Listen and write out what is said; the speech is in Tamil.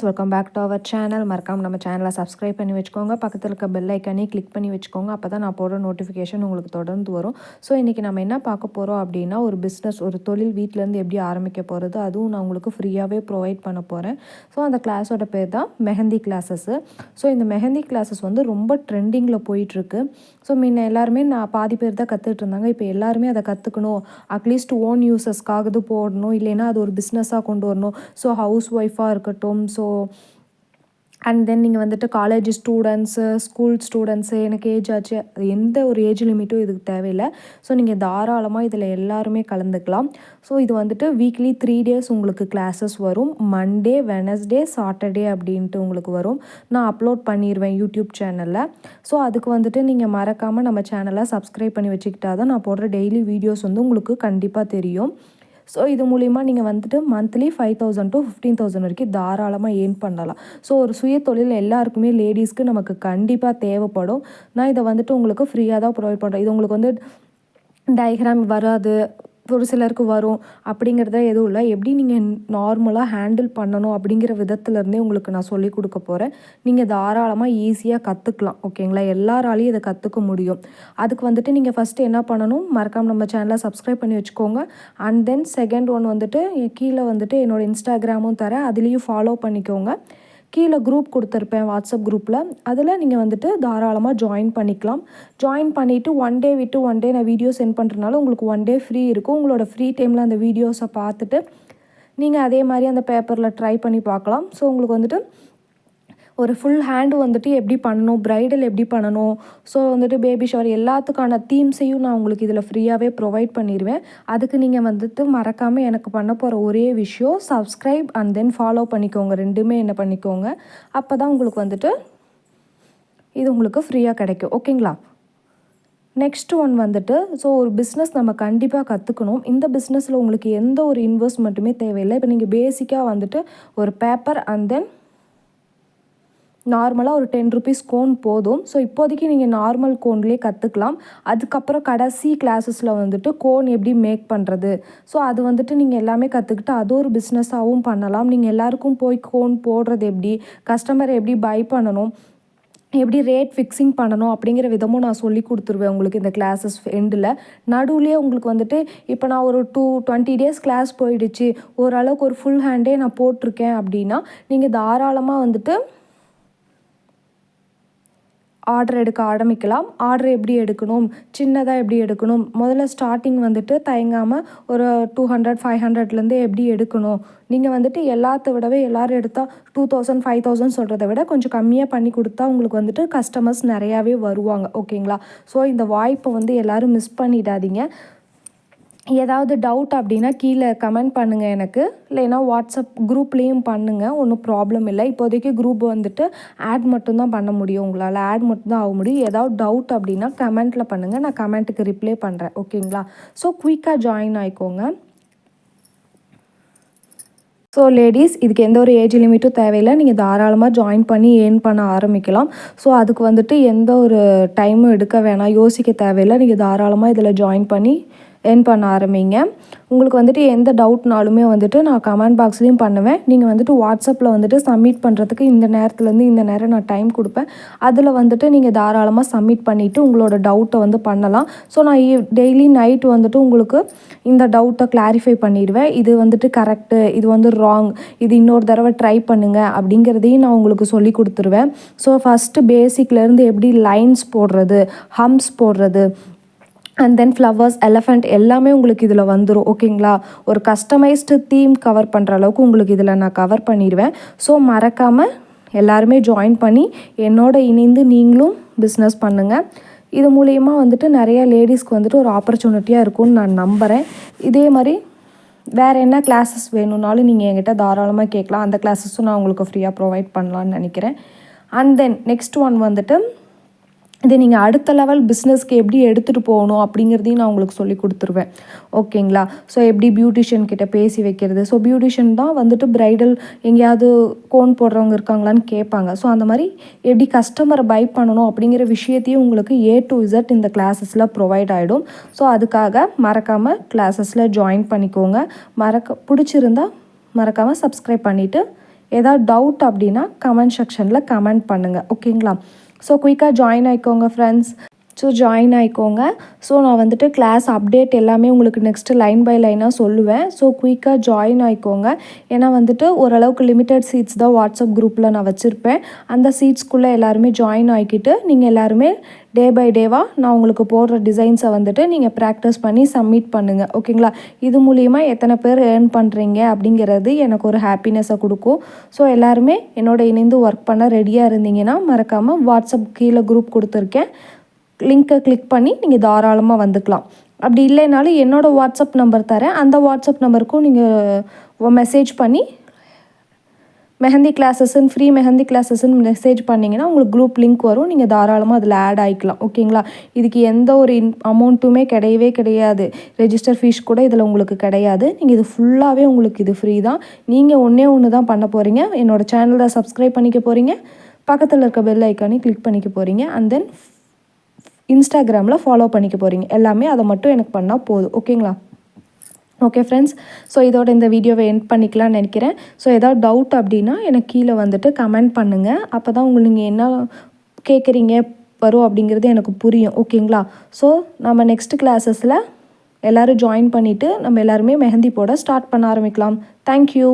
Welcome back to our channel. மறக்காம நம்ம சேனலை சப்ஸ்கிரைப் பண்ணி வச்சுக்கோங்க. பக்கத்தில் இருக்க பெல் ஐக்கானே கிளிக் பண்ணி வச்சுக்கோங்க. அப்போ தான் நான் போடுற நோட்டிஃபிகேஷன் உங்களுக்கு தொடர்ந்து வரும். ஸோ இன்றைக்கி நம்ம என்ன பார்க்க போகிறோம் அப்படின்னா, ஒரு பிஸ்னஸ், ஒரு தொழில் வீட்டிலேருந்து எப்படி ஆரம்பிக்க போகிறது, அதுவும் நான் உங்களுக்கு ஃப்ரீயாகவே ப்ரொவைட் பண்ண போகிறேன். ஸோ அந்த கிளாஸோட பேர் தான் மெஹந்தி கிளாஸஸ்ஸு. ஸோ இந்த மெஹந்தி கிளாஸஸ் வந்து ரொம்ப ட்ரெண்டிங்கில் போயிட்டுருக்கு. ஸோ முன்ன எல்லாருமே நான் பாதி பேர் தான் கற்றுட்டு இருந்தாங்க. இப்போ எல்லாருமே அதை கற்றுக்கணும், அட்லீஸ்ட் ஓன் யூஸஸ்க்காகது போடணும், இல்லைன்னா அது ஒரு பிஸ்னஸாக கொண்டு வரணும். ஸோ ஹவுஸ் ஒய்ஃபாக இருக்கட்டும், ஸோ அண்ட் தென் நீங்கள் வந்துட்டு காலேஜ் ஸ்டூடெண்ட்ஸு, ஸ்கூல் ஸ்டூடெண்ட்ஸு, எனக்கு ஏஜ் ஆச்சு, அது எந்த ஒரு ஏஜ் லிமிட்டும் இதுக்கு தேவையில்லை. ஸோ நீங்கள் தாராளமாக இதில் எல்லாருமே கலந்துக்கலாம். ஸோ இது வந்துட்டு வீக்லி 3 டேஸ் உங்களுக்கு கிளாஸஸ் வரும். மண்டே, வெனஸ்டே, சாட்டர்டே அப்படின்ட்டு உங்களுக்கு வரும். நான் அப்லோட் பண்ணிடுவேன் யூடியூப் சேனலில். ஸோ அதுக்கு வந்துட்டு நீங்கள் மறக்காமல் நம்ம சேனலை சப்ஸ்கிரைப் பண்ணி வச்சுக்கிட்டா தான் நான் போடுற டெய்லி வீடியோஸ் வந்து உங்களுக்கு கண்டிப்பாக தெரியும். ஸோ இது மூலிமா நீங்கள் வந்துட்டு மந்த்லி 5,000 to 15,000 வரைக்கும் தாராளமாக ஏர்ன் பண்ணலாம். ஸோ ஒரு சுய தொழில் எல்லாருக்குமே, லேடிஸ்க்கு நமக்கு கண்டிப்பாக தேவைப்படும். நான் இதை வந்துட்டு உங்களுக்கு ஃப்ரீயாக தான் ப்ரொவைட் பண்ணுறேன். இது உங்களுக்கு வந்து டயக்ராம் வராது, ஒரு சிலருக்கு வரும் அப்படிங்கிறத எதுவும் இல்லை. எப்படி நீங்கள் நார்மலாக ஹேண்டில் பண்ணணும் அப்படிங்கிற விதத்துலேருந்தே உங்களுக்கு நான் சொல்லிக் கொடுக்க போகிறேன். நீங்கள் தாராளமாக ஈஸியாக கற்றுக்கலாம். ஓகேங்களா? எல்லாராலையும் இதை கற்றுக்க முடியும். அதுக்கு வந்துட்டு நீங்கள் ஃபஸ்ட்டு என்ன பண்ணணும், மறக்காமல் நம்ம சேனலை சப்ஸ்கிரைப் பண்ணி வச்சுக்கோங்க. அண்ட் தென் செகண்ட் ஒன் வந்துட்டு கீழே வந்துட்டு என்னோடய இன்ஸ்டாகிராமும் தரேன், அதுலேயும் ஃபாலோ பண்ணிக்கோங்க. கீழே குரூப் கொடுத்துருப்பேன், வாட்ஸ்அப் குரூப்பில். அதில் நீங்கள் வந்துட்டு தாராளமாக ஜாயின் பண்ணிக்கலாம். ஜாயின் பண்ணிவிட்டு ஒன் டே விட்டு ஒன் டே நான் வீடியோ சென்ட் பண்ணுறதுனால உங்களுக்கு ஒன் டே ஃப்ரீ இருக்கும். உங்களோட ஃப்ரீ டைமில் அந்த வீடியோஸை பார்த்துட்டு நீங்கள் அதே மாதிரி அந்த பேப்பரில் ட்ரை பண்ணி பார்க்கலாம். ஸோ உங்களுக்கு வந்துட்டு ஒரு ஃபுல் ஹேண்டு வந்துட்டு எப்படி பண்ணணும், ப்ரைடல் எப்படி பண்ணணும், ஸோ வந்துட்டு பேபி ஷவர் எல்லாத்துக்கான தீம்ஸையும் நான் உங்களுக்கு இதில் ஃப்ரீயாகவே ப்ரொவைட் பண்ணிடுவேன். அதுக்கு நீங்கள் வந்துட்டு மறக்காமல் எனக்கு பண்ண போகிற ஒரே விஷயம் சப்ஸ்கிரைப் அண்ட் தென் ஃபாலோ பண்ணிக்கோங்க. ரெண்டுமே என்ன பண்ணிக்கோங்க. அப்போ தான் உங்களுக்கு வந்துட்டு இது உங்களுக்கு ஃப்ரீயாக கிடைக்கும். ஓகேங்களா? நெக்ஸ்ட் ஒன் வந்துட்டு, ஸோ ஒரு பிஸ்னஸ் நம்ம கண்டிப்பாக கற்றுக்கணும். இந்த பிஸ்னஸில் உங்களுக்கு எந்த ஒரு இன்வெஸ்ட்மெண்ட்டுமே தேவையில்லை. இப்போ நீங்கள் பேசிக்காக வந்துட்டு ஒரு பேப்பர் அண்ட் தென் நார்மலாக ஒரு 10 ருபீஸ் கோன் போதும். ஸோ இப்போதைக்கு நீங்கள் நார்மல் கோன்லேயே கற்றுக்கலாம். அதுக்கப்புறம் கடைசி கிளாஸஸில் வந்துட்டு கோன் எப்படி மேக் பண்ணுறது, ஸோ அது வந்துட்டு நீங்கள் எல்லாமே கற்றுக்கிட்டு அது ஒரு பிஸ்னஸாகவும் பண்ணலாம். நீங்கள் எல்லாருக்கும் போய் கோன் போடுறது எப்படி, கஸ்டமரை எப்படி பை பண்ணணும், எப்படி ரேட் ஃபிக்ஸிங் பண்ணணும் அப்படிங்கிற விதமும் நான் சொல்லி கொடுத்துருவேன் உங்களுக்கு இந்த கிளாஸஸ் எண்டில். நடுவுலேயே உங்களுக்கு வந்துட்டு இப்போ நான் ஒரு 20 டேஸ் கிளாஸ் போயிடுச்சு, ஓரளவுக்கு ஒரு ஃபுல் ஹேண்டே நான் போட்டிருக்கேன் அப்படின்னா நீங்கள் தாராளமாக வந்துட்டு ஆர்டர் எடுக்க ஆரம்பிக்கலாம். ஆர்டர் எப்படி எடுக்கணும், சின்னதாக எப்படி எடுக்கணும், முதல்ல ஸ்டார்டிங் வந்துட்டு தயங்காமல் ஒரு 200 500லேருந்து எப்படி எடுக்கணும். நீங்கள் வந்துட்டு எல்லாத்த விடவே எல்லோரும் எடுத்தால் 2000 5000 சொல்கிறத விட கொஞ்சம் கம்மியாக பண்ணி கொடுத்தா உங்களுக்கு வந்துட்டு கஸ்டமர்ஸ் நிறையாவே வருவாங்க. ஓகேங்களா? ஸோ இந்த வாய்ப்பை வந்து எல்லோரும் மிஸ் பண்ணிடாதீங்க. ஏதாவது டவுட் அப்படின்னா கீழே கமெண்ட் பண்ணுங்கள் எனக்கு, இல்லைன்னா வாட்ஸ்அப் குரூப்லேயும் பண்ணுங்கள், ஒன்றும் ப்ராப்ளம் இல்லை. இப்போதைக்கு குரூப் வந்துட்டு ஆட் மட்டும்தான் பண்ண முடியும், உங்களால் ஆட் மட்டும்தான் ஆக முடியும். ஏதாவது டவுட் அப்படின்னா கமெண்ட்டில் பண்ணுங்கள், நான் கமெண்ட்டுக்கு ரிப்ளை பண்ணுறேன். ஓகேங்களா? ஸோ குயிக்காக ஜாயின் ஆகிக்கோங்க. ஸோ லேடிஸ், இதுக்கு எந்த ஒரு ஏஜ் லிமிட்டும் தேவையில்லை. நீங்கள் தாராளமாக ஜாயின் பண்ணி ஏர்ன் பண்ண ஆரம்பிக்கலாம். ஸோ அதுக்கு வந்துட்டு எந்த ஒரு டைமும் எடுக்க வேணாம், யோசிக்க தேவையில்லை. நீங்கள் தாராளமாக இதில் ஜாயின் பண்ணி ஏர்ன் பண்ண ஆரம்பிங்க. உங்களுக்கு வந்துட்டு எந்த டவுட்னாலுமே வந்துட்டு நான் கமெண்ட் பாக்ஸ்லேயும் பண்ணுவேன். நீங்கள் வந்துட்டு வாட்ஸ்அப்பில் வந்துட்டு சப்மிட் பண்ணுறதுக்கு இந்த நேரத்துலேருந்து இந்த நேரம் நான் டைம் கொடுப்பேன். அதில் வந்துட்டு நீங்கள் தாராளமாக சப்மிட் பண்ணிவிட்டு உங்களோட டவுட்டை வந்து பண்ணலாம். ஸோ நான் டெய்லி நைட் வந்துட்டு உங்களுக்கு இந்த டவுட்டை கிளாரிஃபை பண்ணிடுவேன். இது வந்துட்டு கரெக்டு, இது வந்து ராங், இது இன்னொரு தடவை ட்ரை பண்ணுங்கள் அப்படிங்கிறதையும் நான் உங்களுக்கு சொல்லி கொடுத்துருவேன். ஸோ ஃபஸ்ட்டு பேசிக்லேருந்து எப்படி லைன்ஸ் போடுறது, ஹம்ஸ் போடுறது, அண்ட் தென் ஃப்ளவர்ஸ், எலஃபண்ட் எல்லாமே உங்களுக்கு இதில் வந்துடும். ஓகேங்களா? ஒரு கஸ்டமைஸ்டு தீம் கவர் பண்ணுற அளவுக்கு உங்களுக்கு இதில் நான் கவர் பண்ணிடுவேன். ஸோ மறக்காமல் எல்லாருமே ஜாயின் பண்ணி என்னோட இணைந்து நீங்களும் பிஸ்னஸ் பண்ணுங்கள். இது மூலயமா வந்துட்டு நிறையா லேடிஸ்க்கு வந்துட்டு ஒரு ஆப்பர்ச்சுனிட்டியாக இருக்கும்னு நான் நம்புகிறேன். இதே மாதிரி வேறு என்ன கிளாஸஸ் வேணும்னாலும் நீங்கள் என்கிட்ட தாராளமாக கேட்கலாம். அந்த கிளாஸஸும் நான் உங்களுக்கு ஃப்ரீயாக ப்ரொவைட் பண்ணலான்னு நினைக்கிறேன். அண்ட் தென் நெக்ஸ்ட் ஒன் வந்துட்டு, இதை நீங்கள் அடுத்த லெவல் பிஸ்னஸ்க்கு எப்படி எடுத்துகிட்டு போகணும் அப்படிங்கிறதையும் நான் உங்களுக்கு சொல்லி கொடுத்துருவேன். ஓகேங்களா? ஸோ எப்படி பியூட்டிஷியன் கிட்ட பேசி வைக்கிறது. ஸோ பியூட்டிஷியன் தான் வந்துட்டு ப்ரைடல் எங்கேயாவது கோன் போடுறவங்க இருக்காங்களான்னு கேட்பாங்க. ஸோ அந்த மாதிரி எப்படி கஸ்டமரை பை பண்ணணும் அப்படிங்கிற விஷயத்தையும் உங்களுக்கு A to Z இந்த கிளாஸஸில் ப்ரொவைட் ஆகிடும். ஸோ அதுக்காக மறக்காமல் கிளாஸஸில் ஜாயின் பண்ணிக்கோங்க. பிடிச்சிருந்தா மறக்காமல் சப்ஸ்கிரைப் பண்ணிவிட்டு ஏதாவது டவுட் அப்படின்னா கமெண்ட் செக்ஷனில் கமெண்ட் பண்ணுங்கள், ஓகேங்களா? ஸோ குயிக்காக ஜாயின் ஆகிக்கோங்க ஃப்ரெண்ட்ஸ். ஸோ ஜாயின் ஆகிக்கோங்க. ஸோ நான் வந்துட்டு கிளாஸ் அப்டேட் எல்லாமே உங்களுக்கு நெக்ஸ்ட்டு லைன் பை லைனாக சொல்லுவேன். ஸோ குயிக்காக ஜாயின் ஆகிக்கோங்க. ஏன்னா வந்துட்டு ஓரளவுக்கு லிமிட்டட் சீட்ஸ் தான் வாட்ஸ்அப் குரூப்பில் நான் வச்சுருப்பேன். அந்த சீட்ஸ்குள்ளே எல்லாருமே ஜாயின் ஆகிக்கிட்டு நீங்கள் எல்லாருமே டே பை டேவாக நான் உங்களுக்கு போடுற டிசைன்ஸை வந்துட்டு நீங்கள் ப்ராக்டிஸ் பண்ணி சப்மிட் பண்ணுங்கள், ஓகேங்களா? இது மூலிமா எத்தனை பேர் ஏர்ன் பண்ணுறீங்க அப்படிங்கிறது எனக்கு ஒரு ஹாப்பினஸை கொடுக்கும். ஸோ எல்லாருமே என்னோட இணைந்து ஒர்க் பண்ண ரெடியாக இருந்தீங்கன்னா மறக்காமல் வாட்ஸ்அப் கீழே குரூப் கொடுத்துருக்கேன், லிங்க்கை கிளிக் பண்ணி நீங்கள் தாராளமாக வந்துக்கலாம். அப்படி இல்லைனாலும் என்னோடய வாட்ஸ்அப் நம்பர் தரேன், அந்த வாட்ஸ்அப் நம்பருக்கும் நீங்கள் மெசேஜ் பண்ணி மெஹந்தி கிளாஸஸ்ன்னு ஃப்ரீ மெஹந்தி கிளாஸஸ்ன்னு மெசேஜ் பண்ணிங்கன்னா உங்களுக்கு குரூப் லிங்க் வரும், நீங்கள் தாராளமாக அதில் ஆட் ஆகிக்கலாம், ஓகேங்களா? இதுக்கு எந்த ஒரு அமௌண்ட்டுமே கிடையவே கிடையாது. ரெஜிஸ்டர் ஃபீஸ் கூட இதில் உங்களுக்கு கிடையாது. நீங்கள் இது ஃபுல்லாகவே உங்களுக்கு இது ஃப்ரீ தான். நீங்கள் ஒன்று தான் பண்ண போகிறீங்க, என்னோடய சேனலை சப்ஸ்கிரைப் பண்ணிக்க போகிறீங்க, பக்கத்தில் இருக்க பெல் ஐக்கானே கிளிக் பண்ணிக்க போகிறீங்க, அண்ட் தென் இன்ஸ்டாகிராமில் ஃபாலோ பண்ணிக்க போகிறீங்க. எல்லாமே அதை மட்டும் எனக்கு பண்ணால் போதும், ஓகேங்களா? ஓகே ஃப்ரெண்ட்ஸ், ஸோ இதோட இந்த வீடியோவை எண்ட் பண்ணிக்கலாம்னு நினைக்கிறேன். ஸோ ஏதாவது டவுட் அப்படின்னா எனக்கு கீழே வந்துட்டு கமெண்ட் பண்ணுங்கள். அப்போ தான் நீங்கள் என்ன கேட்குறீங்க வரும் அப்படிங்கிறது எனக்கு புரியும், ஓகேங்களா? ஸோ நம்ம நெக்ஸ்ட் கிளாஸஸில் எல்லோரும் ஜாயின் பண்ணிவிட்டு நம்ம எல்லாருமே மெஹந்தி போட ஸ்டார்ட் பண்ண ஆரம்பிக்கலாம். தேங்க்யூ.